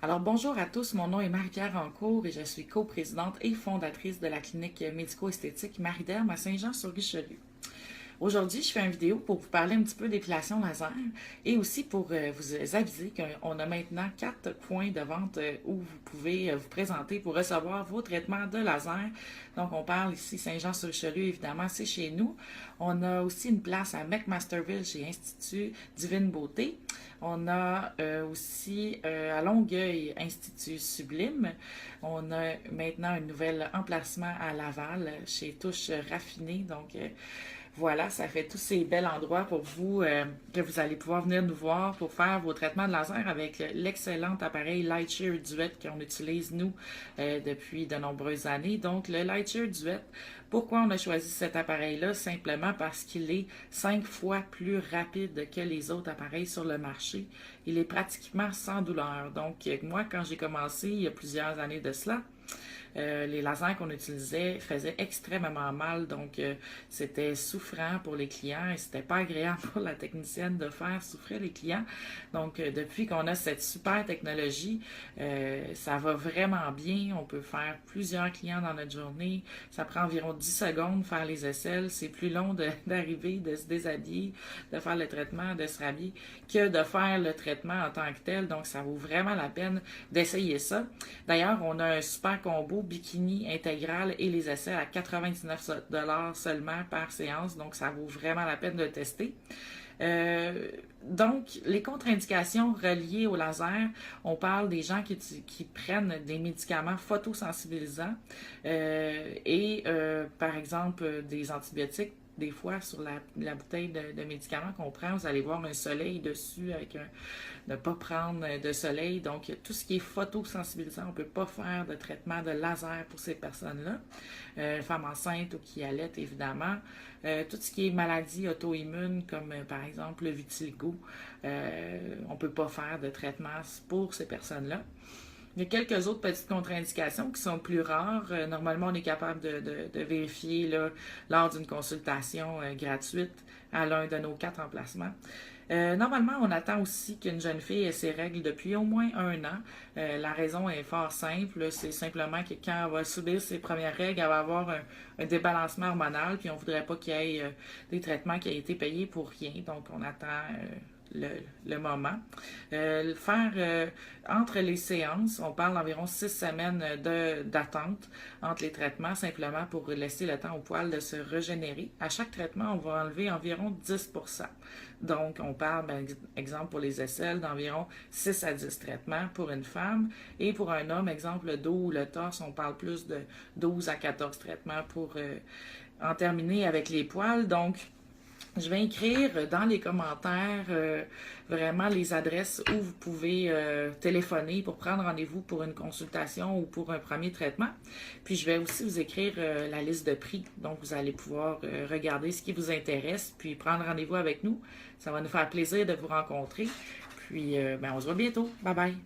Alors bonjour à tous, mon nom est Marie-Pierre Rancourt et je suis coprésidente et fondatrice de la clinique médico-esthétique Marie-Derme à Saint-Jean-sur-Richelieu. Aujourd'hui, je fais une vidéo pour vous parler un petit peu d'épilation laser et aussi pour vous aviser qu'on a maintenant 4 points de vente où vous pouvez vous présenter pour recevoir vos traitements de laser. Donc, on parle ici Saint-Jean-sur-Richelieu, évidemment, c'est chez nous. On a aussi une place à McMasterville chez Institut Divine Beauté. On a aussi à Longueuil, Institut Sublime. On a maintenant un nouvel emplacement à Laval chez Touche Raffinée. Donc, voilà, ça fait tous ces bels endroits pour vous que vous allez pouvoir venir nous voir pour faire vos traitements de laser avec l'excellent appareil Lightshear Duet qu'on utilise nous depuis de nombreuses années. Donc le Lightshear Duet, pourquoi on a choisi cet appareil-là? Simplement parce qu'il est 5 fois plus rapide que les autres appareils sur le marché. Il est pratiquement sans douleur. Donc moi, quand j'ai commencé il y a plusieurs années de cela, les lasers qu'on utilisait faisaient extrêmement mal, donc c'était souffrant pour les clients et c'était pas agréable pour la technicienne de faire souffrir les clients. Donc depuis qu'on a cette super technologie, ça va vraiment bien. On peut faire plusieurs clients dans notre journée. Ça prend environ 10 secondes de faire les aisselles. C'est plus long d'arriver, de se déshabiller, de faire le traitement, de se rhabiller, que de faire le traitement en tant que tel. Donc ça vaut vraiment la peine d'essayer ça. D'ailleurs, on a un super combo bikini intégral et les essais à 99 seulement par séance, donc ça vaut vraiment la peine de le tester. Donc, les contre-indications reliées au laser, on parle des gens qui prennent des médicaments photosensibilisants par exemple, des antibiotiques. Des fois, sur la bouteille de médicaments qu'on prend, vous allez voir un soleil dessus avec ne pas prendre de soleil. Donc, tout ce qui est photosensibilisant, on ne peut pas faire de traitement de laser pour ces personnes-là. Femmes enceintes ou qui allaitent, évidemment. Tout ce qui est maladie auto-immune, comme par exemple le vitiligo, on ne peut pas faire de traitement pour ces personnes-là. Il y a quelques autres petites contre-indications qui sont plus rares. Normalement, on est capable de vérifier là, lors d'une consultation gratuite à l'un de nos 4 emplacements. Normalement, on attend aussi qu'une jeune fille ait ses règles depuis au moins 1 an. La raison est fort simple. C'est simplement que quand elle va subir ses premières règles, elle va avoir un débalancement hormonal, puis on ne voudrait pas qu'il y ait des traitements qui aient été payés pour rien. Donc, on attend le moment. Entre les séances, on parle d'environ 6 semaines d'attente entre les traitements, simplement pour laisser le temps au poil de se régénérer. À chaque traitement, on va enlever environ 10%. Donc, on parle, par exemple, pour les aisselles, d'environ 6 à 10 traitements pour une femme. Et pour un homme, exemple, le dos ou le torse, on parle plus de 12 à 14 traitements pour en terminer avec les poils. Donc, je vais écrire dans les commentaires vraiment les adresses où vous pouvez téléphoner pour prendre rendez-vous pour une consultation ou pour un premier traitement. Puis je vais aussi vous écrire la liste de prix. Donc vous allez pouvoir regarder ce qui vous intéresse puis prendre rendez-vous avec nous. Ça va nous faire plaisir de vous rencontrer. Puis on se voit bientôt. Bye bye.